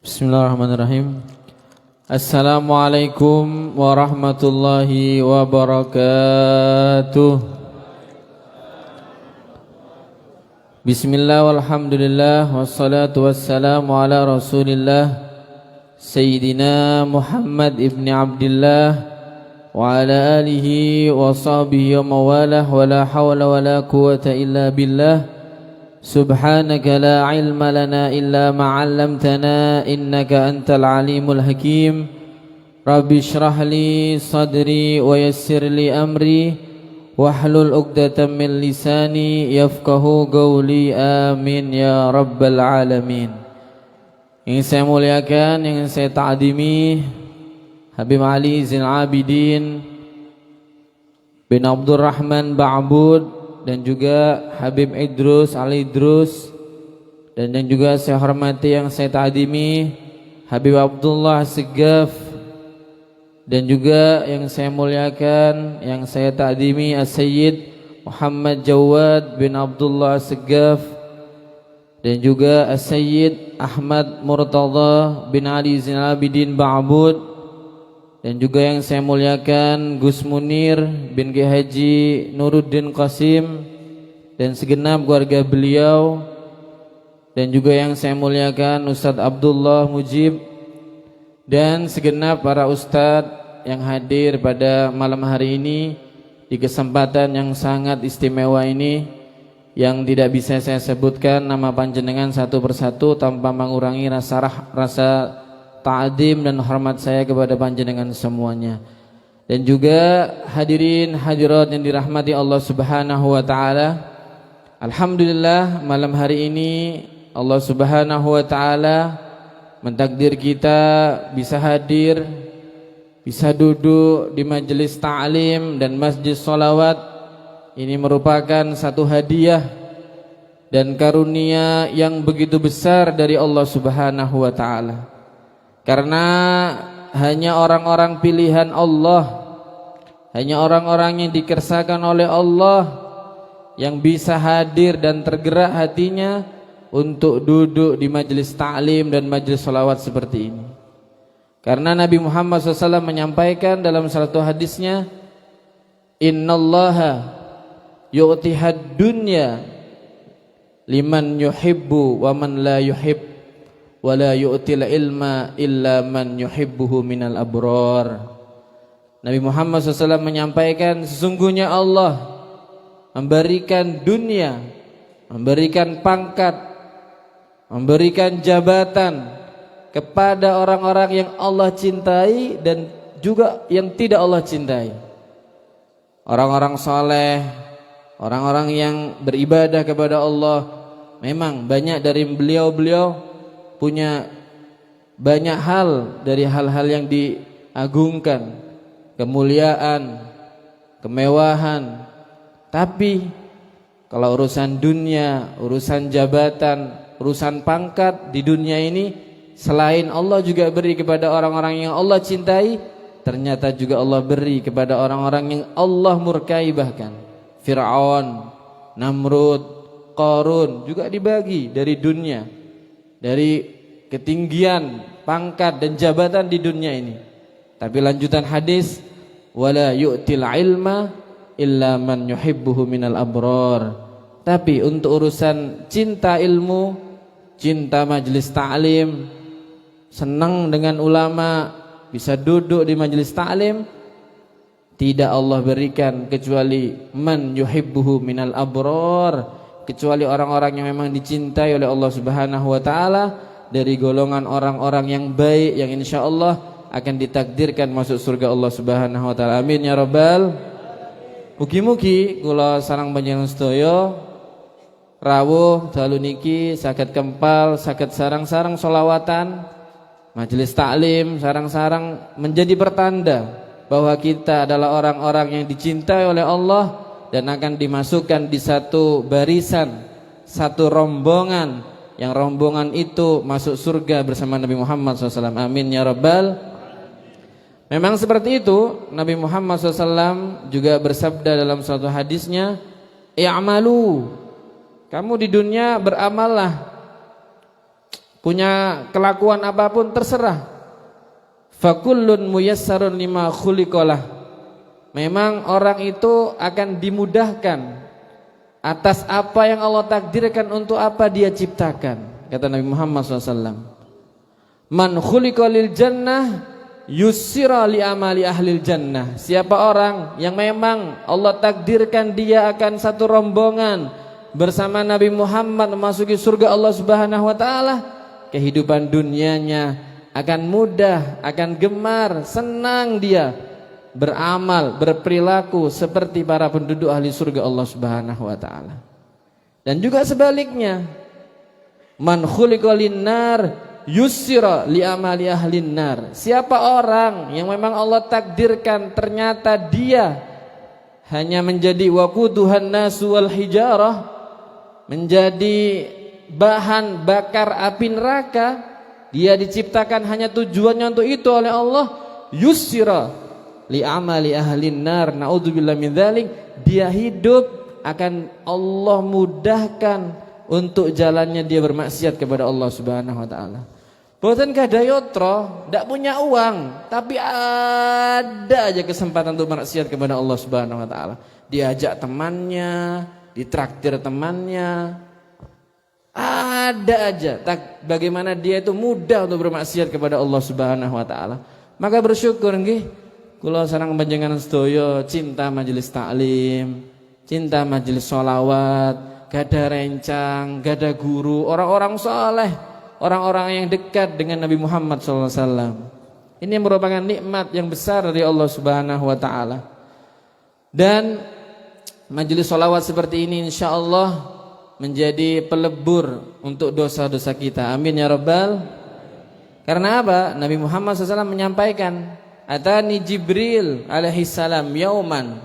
Bismillahirrahmanirrahim. Assalamualaikum warahmatullahi wabarakatuh. Bismillah walhamdulillah wassalatu wassalamu ala rasulillah Sayyidina Muhammad ibn Abdillah wa ala alihi wa sahbihi wa mawalah wa la hawla wa la quwata illa billah. Subhanaka la ilma lana illa ma 'allamtana innaka antal alimul hakim. Rabbi shrah li sadri wa yassir li amri wahlul 'uqdatam min lisani yafqahu qawli. Amin ya rabbal alamin. Yang saya muliakan, yang saya ta'zimi, Habib Ali Zainal Abidin bin Abdurrahman Ba'bud dan juga Habib Idrus Ali Idrus, dan yang juga saya hormati, yang saya ta'zimi, Habib Abdullah Segaf, dan juga yang saya muliakan, yang saya ta'zimi As-Sayyid Muhammad Jawad bin Abdullah Segaf, dan juga As-Sayyid Ahmad Murtada bin Ali Zainal Abidin Ba'bud, dan juga yang saya muliakan Gus Munir bin Ki Haji Nuruddin Qasim dan segenap keluarga beliau, dan juga yang saya muliakan Ustadz Abdullah Mujib dan segenap para ustadz yang hadir pada malam hari ini di kesempatan yang sangat istimewa ini, yang tidak bisa saya sebutkan nama panjenengan satu persatu tanpa mengurangi rasa ta'zim dan hormat saya kepada panjenengan semuanya. Dan juga hadirin hadirat yang dirahmati Allah Subhanahu wa taala. Alhamdulillah, malam hari ini Allah Subhanahu wa taala mentakdir kita bisa hadir, bisa duduk di majelis ta'lim dan masjid sholawat. Ini merupakan satu hadiah dan karunia yang begitu besar dari Allah Subhanahu wa taala. Karena hanya orang-orang pilihan Allah, hanya orang-orang yang dikersakan oleh Allah yang bisa hadir dan tergerak hatinya untuk duduk di majelis ta'lim dan majelis sholawat seperti ini. Karena Nabi Muhammad SAW menyampaikan dalam satu hadisnya, innallaha yu'tihad dunya liman yuhibbu wa man la yuhib wa la yu'til ilma illa man yuhibbuhu minal abrar. Nabi Muhammad SAW menyampaikan, sesungguhnya Allah memberikan dunia, memberikan pangkat, memberikan jabatan kepada orang-orang yang Allah cintai dan juga yang tidak Allah cintai. Orang-orang soleh, orang-orang yang beribadah kepada Allah. Memang banyak dari beliau-beliau punya banyak hal dari hal-hal yang diagungkan, kemuliaan, kemewahan. Tapi kalau urusan dunia, urusan jabatan, urusan pangkat di dunia ini, selain Allah juga beri kepada orang-orang yang Allah cintai, ternyata juga Allah beri kepada orang-orang yang Allah murkai. Bahkan Fir'aun, Namrud, Qarun juga dibagi dari dunia, dari ketinggian, pangkat dan jabatan di dunia ini. Tapi lanjutan hadis, wala yu'til ilma illa man yuhibbuhu minal abrar. Tapi untuk urusan cinta ilmu, cinta majelis ta'lim, senang dengan ulama, bisa duduk di majelis ta'lim, tidak Allah berikan kecuali man yuhibbuhu minal abrar, kecuali orang-orang yang memang dicintai oleh Allah Subhanahu wa taala dari golongan orang-orang yang baik, yang insyaallah akan ditakdirkan masuk surga Allah Subhanahu wa taala. Amin ya rabbal. Mugi-mugi kula sareng panjenengan sedaya rawuh dalu niki saged kempal, saged sareng-sareng sholawatan majelis taklim, sareng-sareng menjadi pertanda bahwa kita adalah orang-orang yang dicintai oleh Allah dan akan dimasukkan di satu barisan, satu rombongan, yang rombongan itu masuk surga bersama Nabi Muhammad SAW. Amin ya rabbal. Memang seperti itu. Nabi Muhammad SAW juga bersabda dalam suatu hadisnya, i'malu, kamu di dunia beramallah, punya kelakuan apapun terserah. Fakullun muyassarun lima khuliqalah. Memang orang itu akan dimudahkan atas apa yang Allah takdirkan untuk apa dia ciptakan. Kata Nabi Muhammad SAW, man khuliqa lil jannah yussira li amali ahlil jannah. Siapa orang yang memang Allah takdirkan dia akan satu rombongan bersama Nabi Muhammad memasuki surga Allah Subhanahu wa taala, kehidupan dunianya akan mudah, akan gemar, senang dia beramal, berperilaku seperti para penduduk ahli surga Allah Subhanahu wa taala. Dan juga sebaliknya, man khuliqa linnar yussira li amali ahlin nar. Siapa orang yang memang Allah takdirkan ternyata dia hanya menjadi waquduhan nasu wal hijarah, menjadi bahan bakar api neraka, dia diciptakan hanya tujuannya untuk itu oleh Allah, yussira li amali ahlin nar, naudzubillah min dzalik, dia hidup akan Allah mudahkan untuk jalannya dia bermaksiat kepada Allah Subhanahu wa taala. Boten kada yotro, ndak punya uang, tapi ada aja kesempatan untuk bermaksiat kepada Allah Subhanahu wa taala. Diajak temannya, ditraktir temannya, ada aja bagaimana dia itu mudah untuk bermaksiat kepada Allah Subhanahu wa taala. Maka bersyukur nggih kula sareng panjenengan sedaya cinta majelis taklim, cinta majelis sholawat, gada rencang, gada guru, orang-orang saleh, orang-orang yang dekat dengan Nabi Muhammad SAW. Ini merupakan nikmat yang besar dari Allah Subhanahu wa taala. Dan majelis sholawat seperti ini insyaallah menjadi pelebur untuk dosa-dosa kita. Amin ya rabbal. Karena apa? Nabi Muhammad SAW menyampaikan, atani Jibril alaihi salam yauman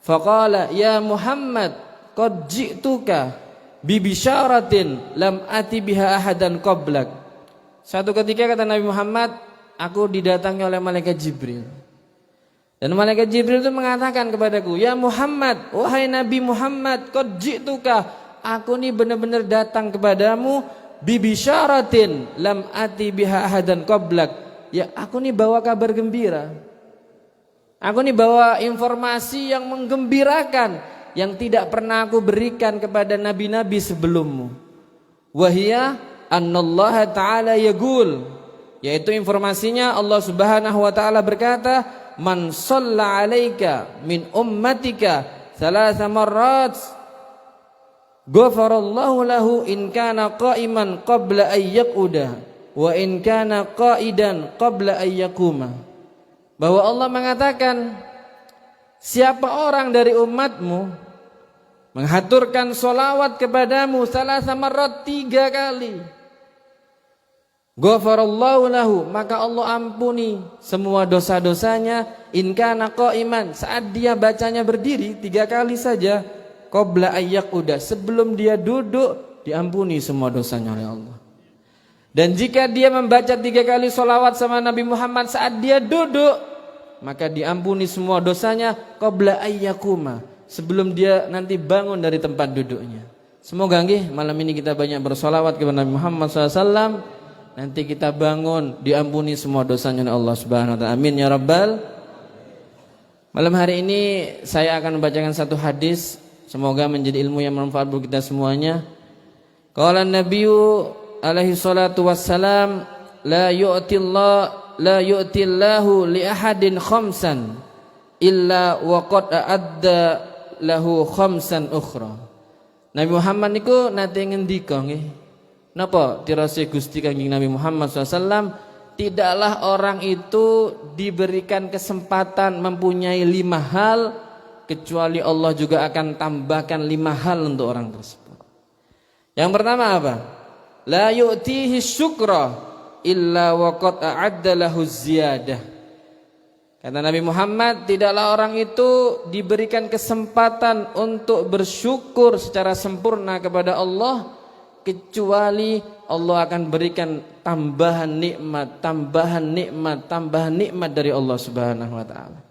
faqala ya Muhammad qad ji'tuka bi bisyaratin lam ati biha ahadan qablak. Suatu ketika kata Nabi Muhammad, aku didatangi oleh malaikat Jibril. Dan malaikat Jibril itu mengatakan kepadaku, ya Muhammad, wahai Nabi Muhammad, qad ji'tuka, aku ini benar-benar datang kepadamu bibisyaratin lam ati biha ahadan qablak. Ya, aku ini bawa kabar gembira. Aku ini bawa informasi yang menggembirakan yang tidak pernah aku berikan kepada nabi-nabi sebelummu. Wahia annallaha ta'ala yaqul, yaitu informasinya Allah Subhanahu wa taala berkata, man shalla 'alaika min ummatika thalatha marrat ghafarallahu lahu in kana qa'iman qabla ay yaquda wa in kana qa'idan qabla ay yaquma. Bahwa Allah mengatakan, siapa orang dari umatmu menghaturkan solawat kepadamu thalatha marrat, 3 kali, ghafarallahu lahu, maka Allah ampuni semua dosa-dosanya, in kana qa'iman, saat dia bacanya berdiri 3 kali saja, qabla ayyaquda, sebelum dia duduk diampuni semua dosanya oleh Allah. Dan jika dia membaca 3 kali solawat sama Nabi Muhammad saat dia duduk, maka diampuni semua dosanya qabla ayyakuma, sebelum dia nanti bangun dari tempat duduknya. Semoga nggih malam ini kita banyak bersolawat kepada Nabi Muhammad SAW, nanti kita bangun diampuni semua dosanya oleh Allah Subhanahu wa taala. Amin ya rabbal. Malam hari ini saya akan membacakan satu hadis, semoga menjadi ilmu yang bermanfaat bagi kita semuanya. Qala Nabiyyu alaihi salatu wassalam, la yu'tillahu li ahadin khamsan illa wa qad a'adda lahu khamsan ukhra. Nabi Muhammad niku nate ngendika nggih, napa tirase Gusti Kanjeng Nabi Muhammad SAW, tidaklah orang itu diberikan kesempatan mempunyai 5 hal kecuali Allah juga akan tambahkan 5 hal untuk orang tersebut. Yang pertama apa? La yu'tihi syukra illa wa qad a'adda lahu ziyadah. Kata Nabi Muhammad, tidaklah orang itu diberikan kesempatan untuk bersyukur secara sempurna kepada Allah kecuali Allah akan berikan tambahan nikmat, tambahan nikmat, tambahan nikmat dari Allah Subhanahu wa taala.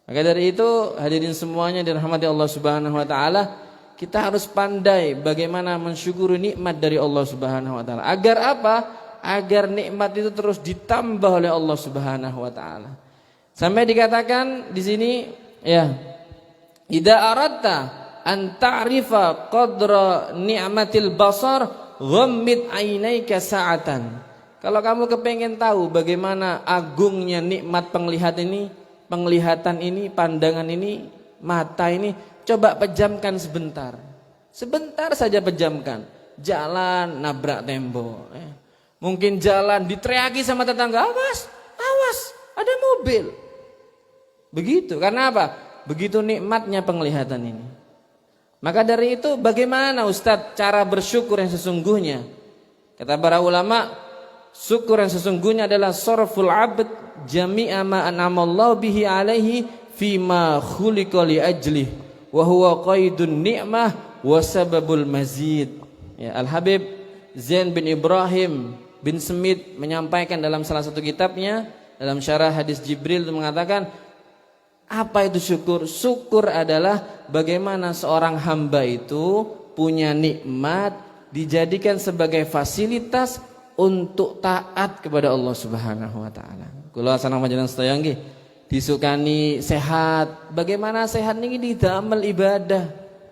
Maka dari itu hadirin semuanya dirahmati Allah Subhanahu wa taala, kita harus pandai bagaimana mensyukuri nikmat dari Allah Subhanahu wa taala. Agar apa? Agar nikmat itu terus ditambah oleh Allah Subhanahu wa taala. Sampai dikatakan di sini ya, idza aradta an ta'rifa qadra ni'matil basar ghammid 'ainaika sa'atan. Kalau kamu kepengen tahu bagaimana agungnya nikmat penglihatan ini, pandangan ini, mata ini, coba pejamkan sebentar. Sebentar saja pejamkan. Jalan nabrak tembok. Mungkin jalan diteriaki sama tetangga, awas, awas, ada mobil. Begitu, karena apa? Begitu nikmatnya penglihatan ini. Maka dari itu bagaimana Ustadz cara bersyukur yang sesungguhnya? Kata para ulama, syukur yang sesungguhnya adalah sarful abd jami'a ma an'amallahu bihi alaihi fima khuliqa li ajlih wa huwa qaidun ni'mah wa sababul mazid. Ya, Al-Habib Zain bin Ibrahim bin Smith menyampaikan dalam salah satu kitabnya dalam syarah hadis Jibril itu mengatakan, apa itu syukur? Syukur adalah bagaimana seorang hamba itu punya nikmat dijadikan sebagai fasilitas untuk taat kepada Allah Subhanahu wa taala. Kula sanang panjenengan sedaya nggih disukani sehat. Bagaimana sehat niki didamel ibadah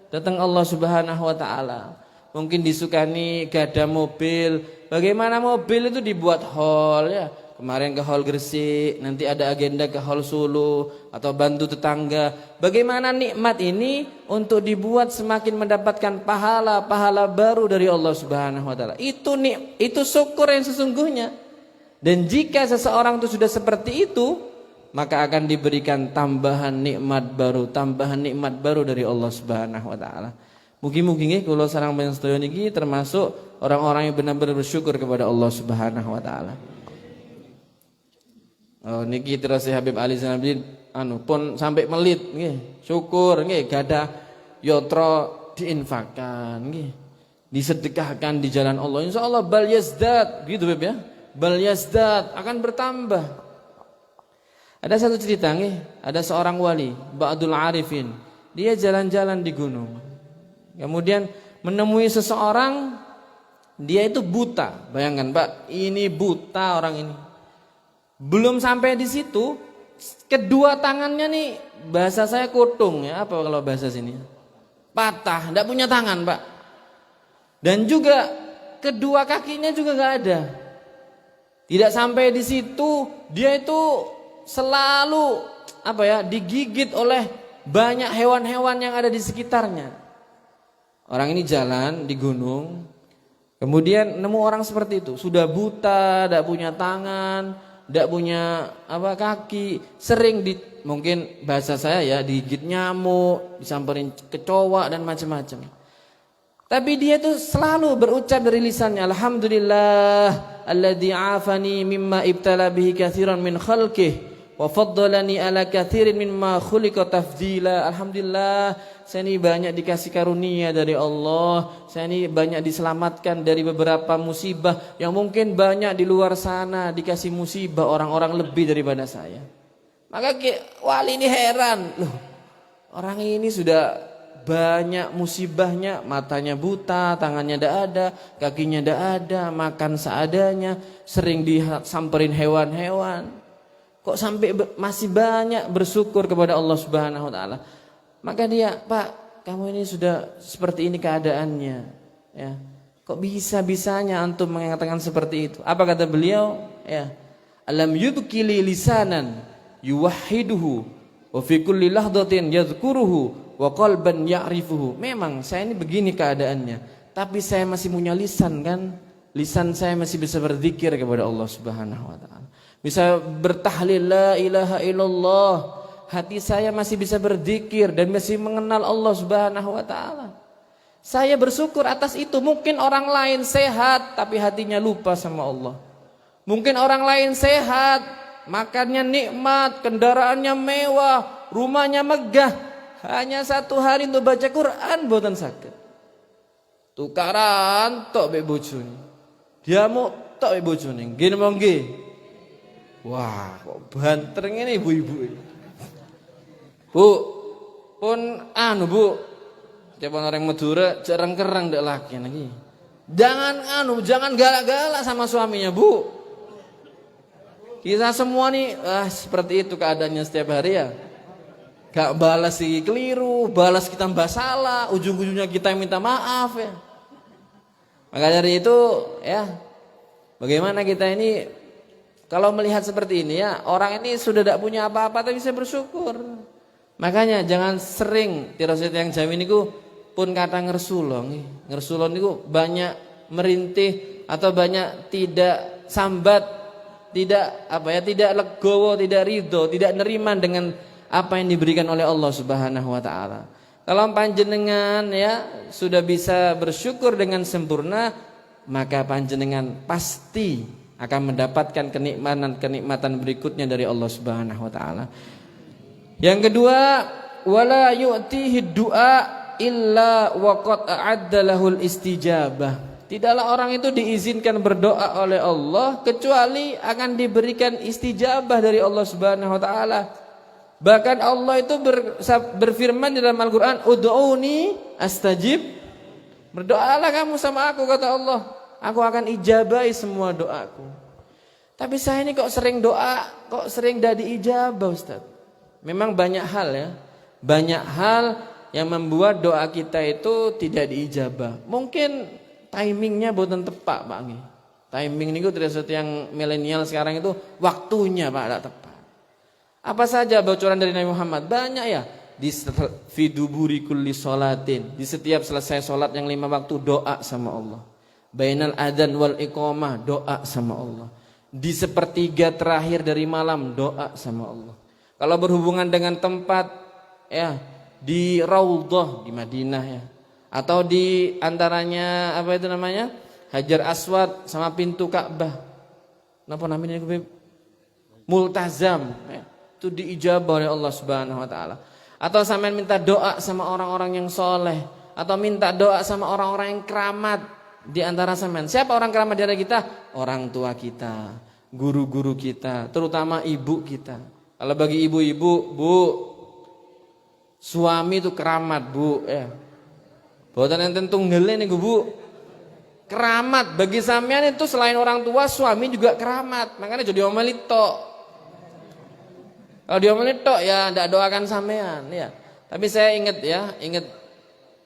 datang Allah Subhanahu wa taala. Mungkin disukani gada mobil. Bagaimana mobil itu dibuat hall ya. Kemarin ke hall Gresik, nanti ada agenda ke hall Solo atau bantu tetangga. Bagaimana nikmat ini untuk dibuat semakin mendapatkan pahala baru dari Allah Subhanahu wa taala. Itu syukur yang sesungguhnya. Dan jika seseorang itu sudah seperti itu, maka akan diberikan tambahan nikmat baru dari Allah Subhanahu wa taala. Mugi-mugi nggih kula sareng panjenengan sedaya niki termasuk orang-orang yang benar-benar bersyukur kepada Allah Subhanahu wa taala. Oh niki terus Habib Ali Zainabdin pun sampai melit nggih. Syukur nggih gadah yatra diinfakkan nggih. Disedekahkan di jalan Allah. Insyaallah bal yazdad gitu Beb ya. Bal yazdad akan bertambah. Ada satu cerita nggih, ada seorang wali, Ba'dul Arifin. Dia jalan-jalan di gunung. Kemudian menemui seseorang, dia itu buta. Bayangkan Pak, ini buta orang ini. Belum sampai di situ, kedua tangannya nih, bahasa saya kutung ya, apa kalau bahasa sini? Patah, enggak punya tangan Pak. Dan juga kedua kakinya juga enggak ada. Tidak sampai di situ, dia itu selalu digigit oleh banyak hewan-hewan yang ada di sekitarnya. Orang ini jalan di gunung, kemudian nemu orang seperti itu, sudah buta, tidak punya tangan, tidak punya kaki, sering mungkin bahasa saya ya digigit nyamuk, disamperin kecoa dan macam-macam. Tapi dia tuh selalu berucap dari lisannya, alhamdulillah alladzi afani mimma ibtala bihi katsiran min khalqihi wa faddalani ala katsirin mimma khuliqa tafdila. Alhamdulillah, saya ini banyak dikasih karunia dari Allah. Saya ini banyak diselamatkan dari beberapa musibah yang mungkin banyak di luar sana dikasih musibah orang-orang lebih daripada saya. Maka wali ini heran, loh, orang ini sudah banyak musibahnya, matanya buta, tangannya tidak ada, kakinya tidak ada, makan seadanya, sering disamperin hewan-hewan. Kok sampai masih banyak bersyukur kepada Allah Subhanahu wa taala. Maka dia, Pak, kamu ini sudah seperti ini keadaannya, ya. Kok bisa-bisanya antum mengatakan seperti itu? Apa kata beliau? Ya. Alam yubki li lisanan yuwahhiduhu wa fi kulli lahdatin yadhkuruhu wa qalban ya'rifuhu. Memang saya ini begini keadaannya, tapi saya masih punya lisan kan? Lisan saya masih bisa berzikir kepada Allah Subhanahu wa taala. Bisa bertahlil la ilaha illallah. Hati saya masih bisa berzikir dan masih mengenal Allah Subhanahu wa taala. Saya bersyukur atas itu. Mungkin orang lain sehat tapi hatinya lupa sama Allah. Mungkin orang lain sehat, makannya nikmat, kendaraannya mewah, rumahnya megah, hanya satu hari untuk baca Quran boten saged. Tukaran tok mbek bojone. Diamuk tok mbek bojone. Nggih napa nggih? Wah, kok banter ngene ibu-ibu. Bu, pun Bu, Tiap orang Madura jarang-kerang ndak laki lagi. Jangan galak-galak sama suaminya, Bu. Kita semua nih seperti itu keadaannya setiap hari ya. Gak balas sih keliru, balas kita mbak salah, ujung-ujungnya kita minta maaf ya. Maka dari itu ya, bagaimana kita ini kalau melihat seperti ini ya, orang ini sudah tidak punya apa-apa tapi bisa bersyukur. Makanya jangan sering tiroset yang jamin niku pun kata ngersulong. Ngersulong niku banyak merintih atau banyak tidak sambat, tidak tidak legowo, tidak ridho, tidak nerima dengan apa yang diberikan oleh Allah Subhanahu wa taala. Kalau panjenengan ya sudah bisa bersyukur dengan sempurna, maka panjenengan pasti akan mendapatkan kenikmatan berikutnya dari Allah Subhanahu wa taala. Yang kedua, wala yu'tihi du'a illa waqad a'adda lahul istijabah. Tidaklah orang itu diizinkan berdoa oleh Allah kecuali akan diberikan istijabah dari Allah Subhanahu wa taala. Bahkan Allah itu berfirman di dalam Al-Qur'an, "Ud'uni astajib." Berdoalah kamu sama aku, kata Allah. Aku akan ijabahi semua doaku. Tapi saya ini kok sering doa, kok sering tidak diijabah, Ustaz. Memang banyak hal ya. Banyak hal yang membuat doa kita itu tidak diijabah. Mungkin timingnya bukan tepat, Pak. Timing ini terus yang milenial sekarang itu waktunya, Pak, tidak tepat. Apa saja bocoran dari Nabi Muhammad? Banyak ya. Di fiduburi kulli sholatin, di setiap selesai sholat yang 5 waktu doa sama Allah. Bainal adzan wal iqamah, doa sama Allah. Di sepertiga terakhir dari malam, doa sama Allah. Kalau berhubungan dengan tempat ya di Raudhah di Madinah ya, atau di antaranya apa itu namanya? Hajar Aswad sama pintu Ka'bah. Napa namanya Multazam ya. Itu diijabah oleh Allah Subhanahu wa taala. Atau sampean minta doa sama orang-orang yang soleh, atau minta doa sama orang-orang yang keramat di antara sampean. Siapa orang keramat di antara kita? Orang tua kita, guru-guru kita, terutama ibu kita. Kalau bagi ibu-ibu, Bu, suami itu keramat, Bu, ya. Boten enten tunggale niku, Bu. Keramat bagi sampean itu selain orang tua, suami juga keramat. Makanya jadi omeli tok. Kalau diomelin tok ya ndak doakan sampean ya. Tapi saya ingat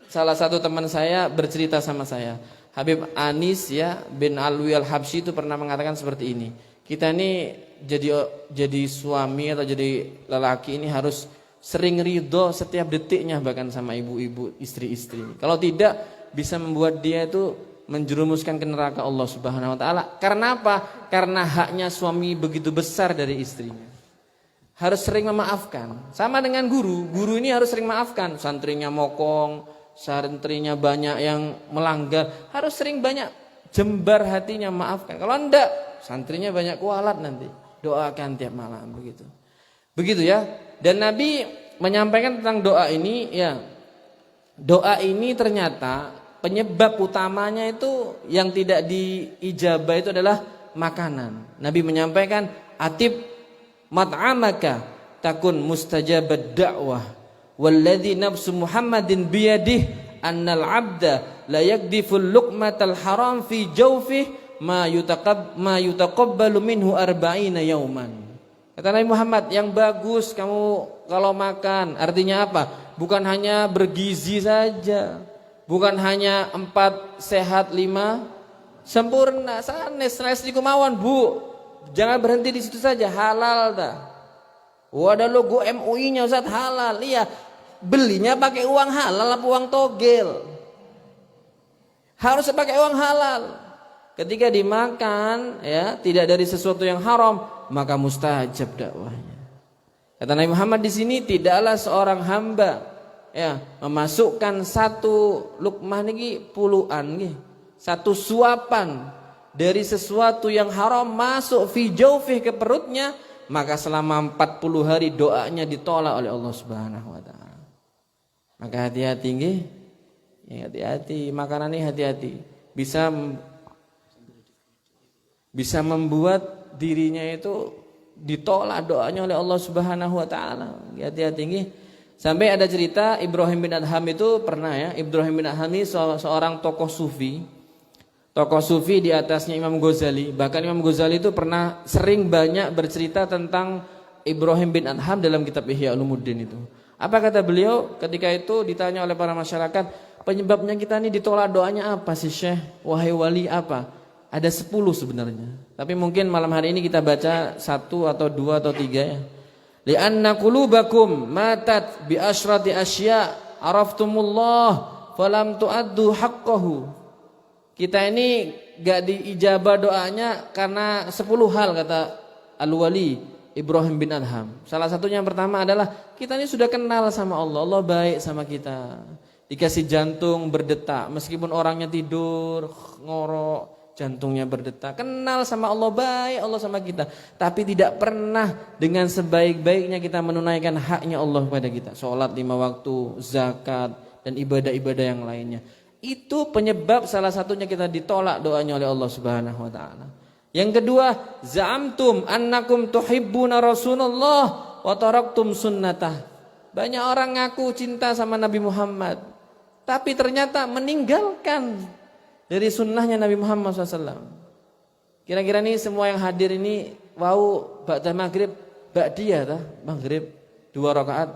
salah satu teman saya bercerita sama saya. Habib Anis ya bin Alwi Al-Habsyi itu pernah mengatakan seperti ini. Kita ini jadi suami atau jadi lelaki ini harus sering ridho setiap detiknya bahkan sama ibu-ibu, istri-istri. Kalau tidak bisa membuat dia itu menjerumuskan ke neraka Allah Subhanahu wa taala. Karena apa? Karena haknya suami begitu besar dari istrinya. Harus sering memaafkan. Sama dengan guru ini harus sering maafkan. Santrinya mokong, santrinya banyak yang melanggar, harus sering banyak jembar hatinya maafkan. Kalau enggak, santrinya banyak kualat nanti. Doakan tiap malam begitu. Begitu ya. Dan Nabi menyampaikan tentang doa ini ya. Doa ini ternyata penyebab utamanya itu yang tidak diijabah itu adalah makanan. Nabi menyampaikan atib mat'amaka takun mustajabad da'wah walladzi nafsu Muhammadin biyadih annal 'abda la yakdiful luqmatal haram fi jawfih ma yutaqabbalu minhu arba'ina yauman. Kata Nabi Muhammad, yang bagus kamu kalau makan artinya apa? Bukan hanya bergizi saja, bukan hanya 4 sehat 5 sempurna, sanes niku mawon, Bu. Jangan berhenti di situ saja, halal dah. Ada logo MUI-nya Ustaz, halal. Iya, belinya pakai uang halal apa uang togel? Harus pakai uang halal. Ketika dimakan ya tidak dari sesuatu yang haram, maka mustajab dakwahnya. Kata Nabi Muhammad di sini, tidaklah seorang hamba ya memasukkan satu lukmah niki puluhan nggih. Satu suapan dari sesuatu yang haram masuk fi jaufih ke perutnya, maka selama 40 hari doanya ditolak oleh Allah Subhanahu wa taala. Maka hati-hati nggih. Ya, hati-hati, makanan ini hati-hati. Bisa membuat dirinya itu ditolak doanya oleh Allah Subhanahu wa taala. Hati-hati nggih. Sampai ada cerita Ibrahim bin Adham itu pernah ya, Ibrahim bin Adham ini seorang tokoh sufi. Tokoh sufi di atasnya Imam Ghazali. Bahkan Imam Ghazali itu pernah sering banyak bercerita tentang Ibrahim bin Adham dalam kitab Ihya Ulumuddin itu. Apa kata beliau ketika itu ditanya oleh para masyarakat, penyebabnya kita ini ditolak doanya apa sih Syekh? Wahai wali apa? Ada 10 sebenarnya. Tapi mungkin malam hari ini kita baca 1 atau 2 atau 3 ya. Li'anna qulubakum matat bi asyrati asya araftumullah falam tu'addu haqqahu. Kita ini gak diijabah doanya karena 10 hal kata Al-Wali Ibrahim bin Adham. Salah satunya yang pertama adalah kita ini sudah kenal sama Allah. Allah baik sama kita. Dikasih jantung berdetak meskipun orangnya tidur ngorok, jantungnya berdetak. Kenal sama Allah, baik Allah sama kita. Tapi tidak pernah dengan sebaik-baiknya kita menunaikan haknya Allah kepada kita. Sholat 5 waktu, zakat dan ibadah-ibadah yang lainnya. Itu penyebab salah satunya kita ditolak doanya oleh Allah Subhanahu wa taala. Yang kedua, za'amtum annakum tuhibbuna Rasulullah wa taraktum sunnatah. Banyak orang ngaku cinta sama Nabi Muhammad, tapi ternyata meninggalkan dari sunnahnya Nabi Muhammad SAW. Kira-kira nih semua yang hadir ini wau ba'da maghrib ba'diyah maghrib 2 rakaat.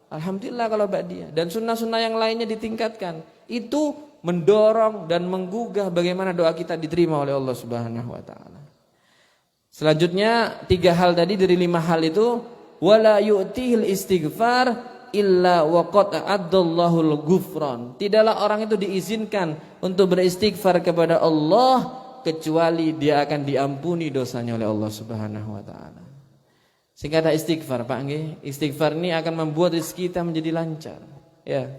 Alhamdulillah kalau ba'diyah. Dan sunnah-sunnah yang lainnya ditingkatkan. Itu mendorong dan menggugah bagaimana doa kita diterima oleh Allah Subhanahu wa taala. Selanjutnya 3 hal tadi dari 5 hal itu, wala yu'tihil istighfar illa waqad a'addallahul ghufran. Tidaklah orang itu diizinkan untuk beristighfar kepada Allah kecuali dia akan diampuni dosanya oleh Allah Subhanahu wa taala. Sehingga ada istighfar, Pak nggih. Istighfar ini akan membuat rezeki kita menjadi lancar. Ya.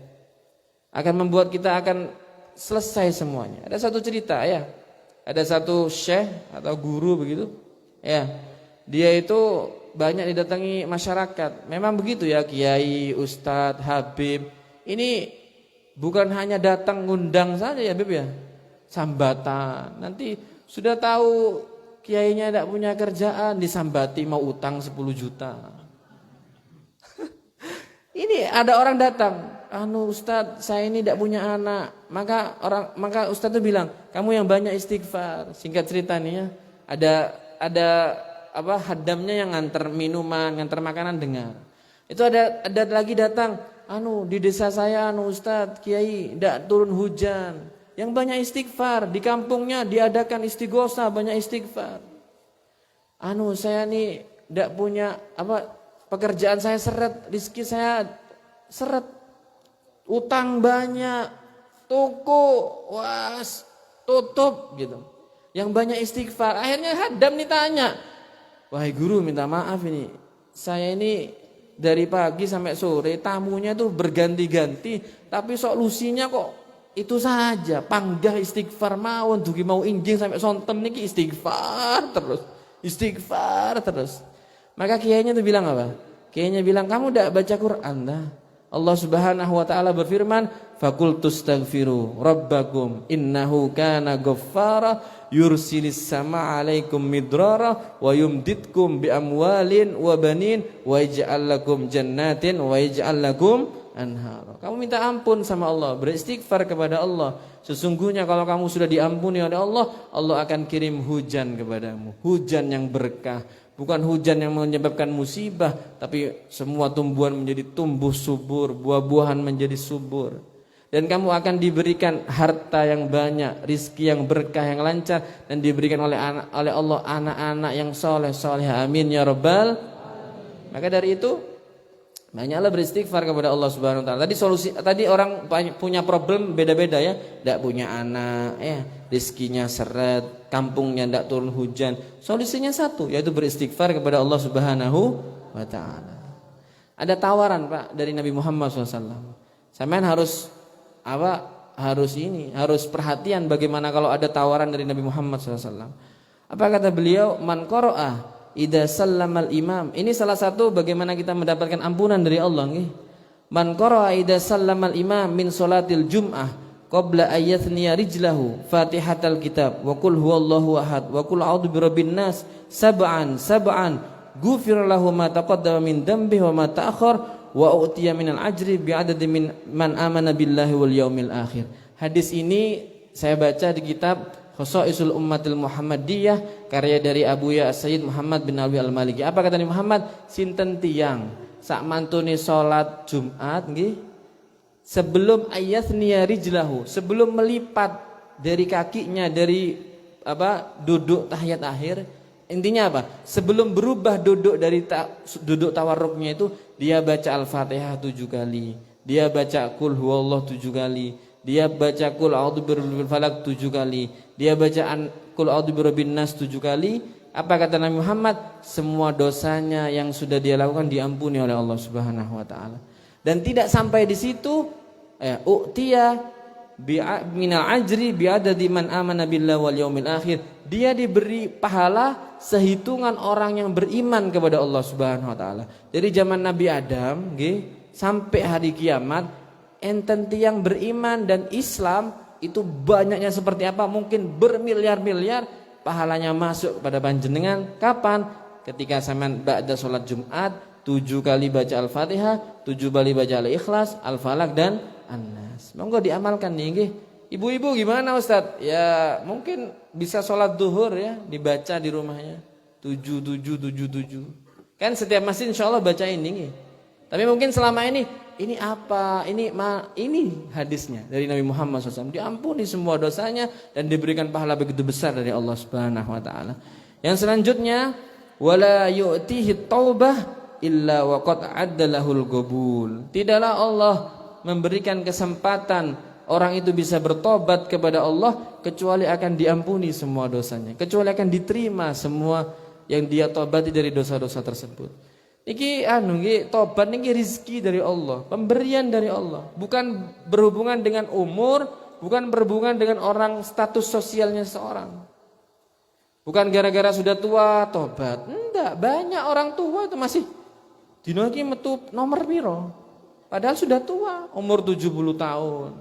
Akan membuat kita akan selesai semuanya. Ada satu cerita ya. Ada satu syekh atau guru begitu. Ya. Dia itu banyak didatangi masyarakat. Memang begitu ya, kiai, ustadz, habib. Ini bukan hanya datang ngundang saja ya, Bib ya. Sambatan. Nanti sudah tahu kiainya tidak punya kerjaan, disambati mau utang 10 juta. Ini ada orang datang, Ustadz, saya ini tidak punya anak. Maka Ustadz itu bilang, kamu yang banyak istighfar. Singkat cerita nih ya, ada hadamnya yang nganter minuman, nganter makanan, dengar. Itu ada lagi datang, di desa saya Ustadz, kiai tidak turun hujan. Yang banyak istighfar, di kampungnya diadakan istighosa, banyak istighfar. Saya ini tidak punya pekerjaan saya seret, rezeki saya seret, utang banyak, toko tutup gitu. Yang banyak istighfar. Akhirnya hadam nih tanya, wahai guru minta maaf ini, saya ini dari pagi sampai sore tamunya tuh berganti-ganti, tapi solusinya kok itu saja, panggah istighfar mawon, dugi mau injing sampai sontem niki istighfar terus. Maka kiainya tuh bilang apa? Kiainya bilang, kamu tidak baca Quran dah. Allah Subhanahu wa taala berfirman, faqultustaghfiru rabbakum innahu kana ghaffara yursilis sama 'alaikum midrara wa yumditkum bi amwalin wa banin wa yaj'al lakum jannatin wa yaj'al lakum anhara. Kamu minta ampun sama Allah, beristighfar kepada Allah. Sesungguhnya kalau kamu sudah diampuni oleh Allah, Allah akan kirim hujan kepadamu, hujan yang berkah. Bukan hujan yang menyebabkan musibah, tapi semua tumbuhan menjadi tumbuh subur, buah-buahan menjadi subur. Dan kamu akan diberikan harta yang banyak, rizki yang berkah, yang lancar, dan diberikan oleh Allah anak-anak yang soleh. Amin ya rabbal. Maka dari itu banyaklah beristighfar kepada Allah Subhanahu wa taala. Tadi orang punya problem beda-beda ya, tidak punya anak, rezekinya seret, kampungnya tidak turun hujan. Solusinya satu, yaitu beristighfar kepada Allah Subhanahu wa taala. Ada tawaran Pak dari Nabi Muhammad SAW. Sampean harus harus perhatian bagaimana kalau ada tawaran dari Nabi Muhammad SAW. Apa kata beliau? Man qara'a idza sallamal imam. Ini salah satu bagaimana kita mendapatkan ampunan dari Allah nggih. Man qara'a idza sallamal imam min salatil jum'ah qabla ayathniya rijlahu fatihatal kitab wa qul huwallahu ahad wa qul a'udzu birabbin nas sab'an ghufira lahu ma taqaddama min dambihi wa ma ta'akhkhar wa utiya minal ajri bi'adadi min man amana billahi wal yaumil akhir. Hadis ini saya baca di kitab Khosaisul Ummatil Muhammadiyah karya dari Abu Ya Sayyid Muhammad bin Alwi Al-Maliki. Apa kata Nabi Muhammad? Sinten tiyang sak mantune salat Jumat nggih sebelum ayathniya rijlahu, sebelum melipat dari kakinya dari duduk tahiyat akhir. Intinya apa? Sebelum berubah duduk dari duduk tawarruknya itu dia baca Al-Fatihah 7 kali. Dia baca Qul huwallahu 7 kali. Dia baca Qul a'udzu birabbil falaq 7 kali. Dia baca Qul a'udzu birabbin nas 7 kali. Apa kata Nabi Muhammad? Semua dosanya yang sudah dia lakukan diampuni oleh Allah Subhanahu wa taala. Dan tidak sampai di situ, u'tiya minal ajri bi'adadi man amana billahi wal yaumil akhir. Dia diberi pahala sehitungan orang yang beriman kepada Allah Subhanahu wa taala. Dari zaman Nabi Adam nggih sampai hari kiamat, enten tiyang beriman dan Islam itu banyaknya seperti apa? Mungkin bermiliar-miliar, pahalanya masuk kepada panjenengan kapan? Ketika sampean ba'da salat Jumat 7 kali baca Al-Fatihah, 7 kali baca Al-Ikhlas, Al-Falaq dan An-Nas. Monggo diamalkan nih nggih. Ibu-ibu gimana Ustaz? Ya mungkin bisa sholat duhur ya, dibaca di rumahnya 7. Kan setiap masjid insya Allah baca ini nggih. Tapi mungkin selama ini apa? Ini hadisnya dari Nabi Muhammad SAW. Diampuni semua dosanya dan diberikan pahala begitu besar dari Allah Subhanahu Wa Taala. Yang selanjutnya, wala yu'tihi taubah illa waqad addalahul qabul. Tidaklah Allah memberikan kesempatan orang itu bisa bertobat kepada Allah kecuali akan diampuni semua dosanya, kecuali akan diterima semua yang dia tobati dari dosa-dosa tersebut. Iki tobat niki rezeki dari Allah, pemberian dari Allah, bukan berhubungan dengan umur, bukan berhubungan dengan orang status sosialnya seorang. Bukan gara-gara sudah tua tobat. Enggak, banyak orang tua itu masih dino iki metu nomor piro. Padahal sudah tua, umur 70 tahun.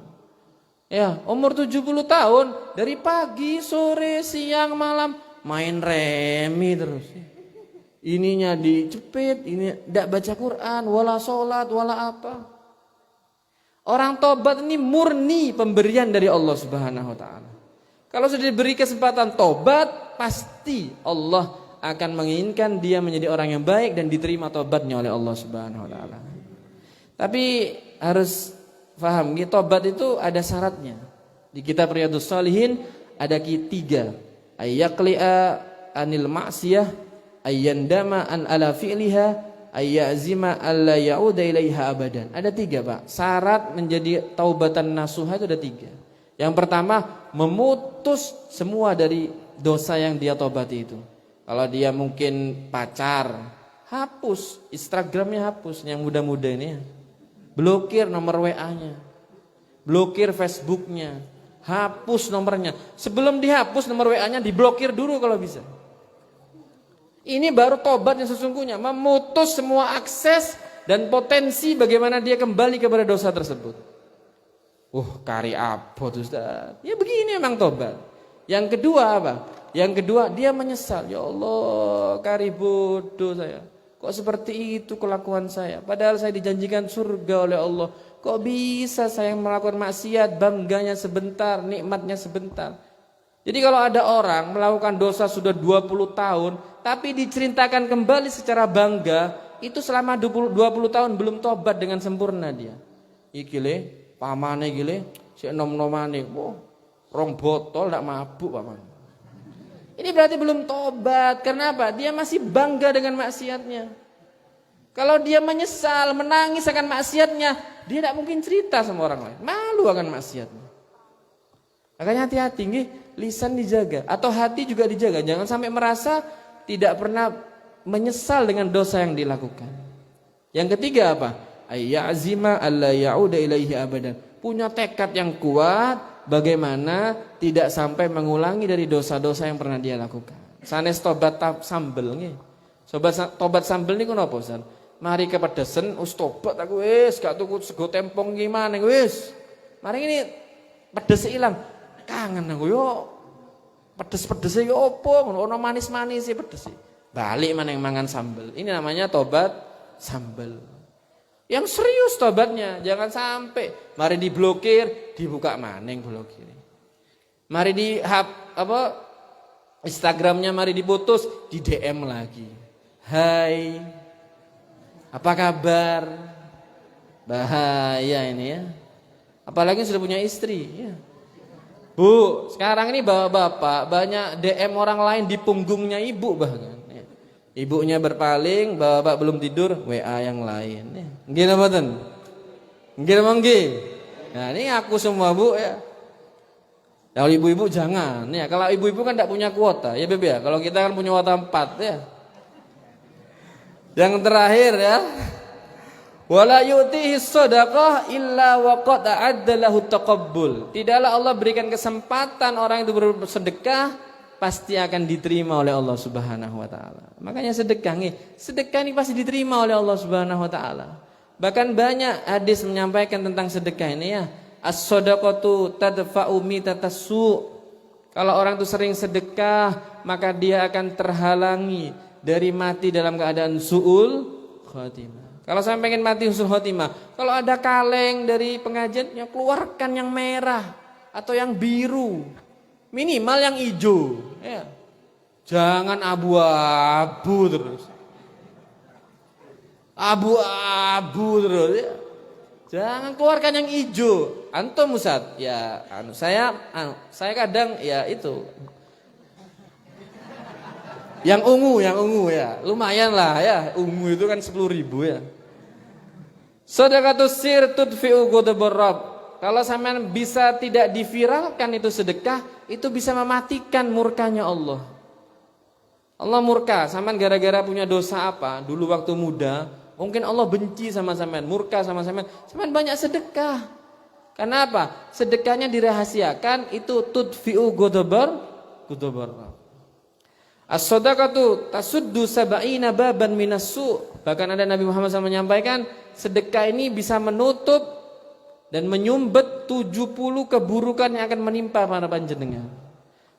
Ya, umur 70 tahun dari pagi, sore, siang, malam main remi terus. Ininya dicepit, ini tidak baca Quran, wala sholat, wala apa. Orang tobat ini murni pemberian dari Allah Subhanahu wa taala. Kalau sudah diberi kesempatan tobat, pasti Allah akan menginginkan dia menjadi orang yang baik dan diterima tobatnya oleh Allah Subhanahu wa taala. Tapi harus paham, tobat itu ada syaratnya. Di kitab Riyadhus Shalihin ada 3. Ayyaqli'a anil ma'siyah, ayyandama an ala fi'liha, ayyazima alla ya'uda ilaiha abadan. Ada 3, Pak. Syarat menjadi taubatan nasuha itu ada 3. Yang pertama, memutus semua dari dosa yang dia tobati itu. Kalau dia mungkin pacar, hapus Instagramnya, hapus yang muda-muda ini ya. Blokir nomor WA-nya, blokir Facebooknya, hapus nomornya. Sebelum dihapus nomor WA-nya diblokir dulu kalau bisa. Ini baru tobat yang sesungguhnya, memutus semua akses dan potensi bagaimana dia kembali kepada dosa tersebut. Kari apa tuh Ustaz? Ya begini emang tobat. Yang kedua apa? Yang kedua dia menyesal. Ya Allah, kari bodoh saya. Kok seperti itu kelakuan saya? Padahal saya dijanjikan surga oleh Allah. Kok bisa saya melakukan maksiat, bangganya sebentar, nikmatnya sebentar. Jadi kalau ada orang melakukan dosa sudah 20 tahun, tapi diceritakan kembali secara bangga, itu selama 20 tahun belum tobat dengan sempurna dia. Iki le, pamane iki le, sik nom-nomane, rong botol ndak mabuk pamane. Ini berarti belum tobat. Kenapa? Dia masih bangga dengan maksiatnya. Kalau dia menyesal, menangis akan maksiatnya, dia tidak mungkin cerita sama orang lain. Malu akan maksiatnya. Makanya hati-hati, lisan dijaga. Atau hati juga dijaga. Jangan sampai merasa tidak pernah menyesal dengan dosa yang dilakukan. Yang ketiga apa? Ayyazima alla ya'uda ilaihi abadan. Punya tekad yang kuat, bagaimana tidak sampai mengulangi dari dosa-dosa yang pernah dia lakukan. Sanes tobat sambel nggih. Tobat sambel niku napa, Ustaz? Mari kepedesan tobat aku wis gak tuku sego tempong ki maneh wis. Mari ini pedes ilang. Kangen aku yo. Pedes-pedese yo opo ngono ana manis-manise pedes. Balik maneh mangan sambel. Ini namanya tobat sambel. Yang serius tobatnya, jangan sampai mari diblokir, dibuka maning blokir. Mari di Instagramnya mari diputus, di DM lagi. Hai, apa kabar? Bahaya ini ya. Apalagi sudah punya istri ya. Bu, sekarang ini bapak-bapak banyak DM orang lain di punggungnya ibu bahkan. Ya. Ibunya berpaling, bapak belum tidur, WA yang lain. Ya. Nggih napa mboten? Nggih napa nggih? Nah, ini aku semua Bu ya. Kalau ibu-ibu jangan ya. Kalau ibu-ibu kan tidak punya kuota ya Beb ya. Kalau kita kan punya kuota 4 ya. Yang terakhir ya. Wala yu'tihi shadaqah illa wa qad a'adda lahu taqabbul. Tidaklah Allah berikan kesempatan orang itu bersedekah pasti akan diterima oleh Allah Subhanahu wa taala. Makanya sedekah ini pasti diterima oleh Allah Subhanahu wa taala. Bahkan banyak hadis menyampaikan tentang sedekah ini ya. As-shadaqatu tadfa'u mitatassu. Kalau orang itu sering sedekah, maka dia akan terhalangi dari mati dalam keadaan su'ul khatimah. Kalau saya pengen mati husnul khotimah, kalau ada kaleng dari pengajian, ya keluarkan yang merah atau yang biru, minimal yang hijau. Ya. Jangan abu-abu terus, abu-abu terus. Ya. Jangan keluarkan yang hijau. Antum Ustaz, ya, saya kadang ya itu. Yang ungu ya, lumayan lah ya. Ungu itu kan 10.000 ya. Sedekatus sir tudfi'u ghadabar Rabb. Kalau sampean bisa tidak diviralkan itu sedekah, itu bisa mematikan murkanya Allah. Allah murka, sampean gara-gara punya dosa apa? Dulu waktu muda, mungkin Allah benci sama sampean, murka sama sampean. Sampean banyak sedekah. Kenapa? Sedekahnya dirahasiakan, itu tudfi'u ghadabar Rabb. As-shadaqatu tasuddu sab'ina baban minassu. Bahkan ada Nabi Muhammad SAW menyampaikan, sedekah ini bisa menutup dan menyumbet 70 keburukan yang akan menimpa para panjenengan.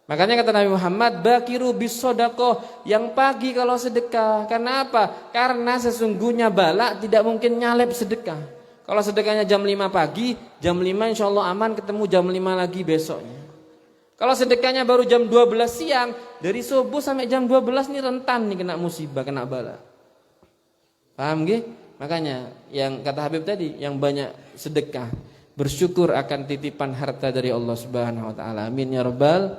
Makanya kata Nabi Muhammad, bakiru bis shadaqah, yang pagi kalau sedekah. Karena apa? Karena sesungguhnya bala tidak mungkin nyalep sedekah. Kalau sedekahnya jam 5 pagi, jam 5 insya Allah aman, ketemu jam 5 lagi besoknya. Kalau sedekahnya baru jam 12 siang, dari subuh sampai jam 12 ini rentan nih kena musibah, kena bala. Paham gak? Makanya yang kata Habib tadi, yang banyak sedekah, bersyukur akan titipan harta dari Allah Subhanahu wa taala. Amin ya rabbal.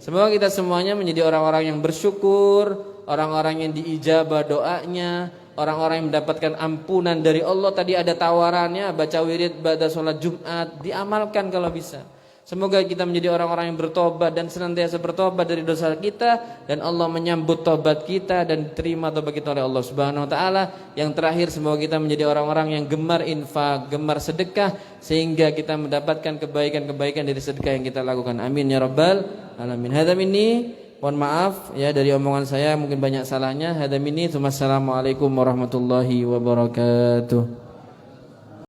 Semoga kita semuanya menjadi orang-orang yang bersyukur, orang-orang yang diijabah doanya, orang-orang yang mendapatkan ampunan dari Allah. Tadi ada tawarannya, baca wirid pada sholat Jumat, diamalkan kalau bisa. Semoga kita menjadi orang-orang yang bertobat dan senantiasa bertobat dari dosa kita, dan Allah menyambut tobat kita dan diterima tobat kita oleh Allah Subhanahu wa taala. Yang terakhir, semoga kita menjadi orang-orang yang gemar infak, gemar sedekah, sehingga kita mendapatkan kebaikan-kebaikan dari sedekah yang kita lakukan. Amin ya rabbal alamin. Hadza minni, mohon maaf ya dari omongan saya mungkin banyak salahnya. Hadza minni, assalamualaikum warahmatullahi wabarakatuh.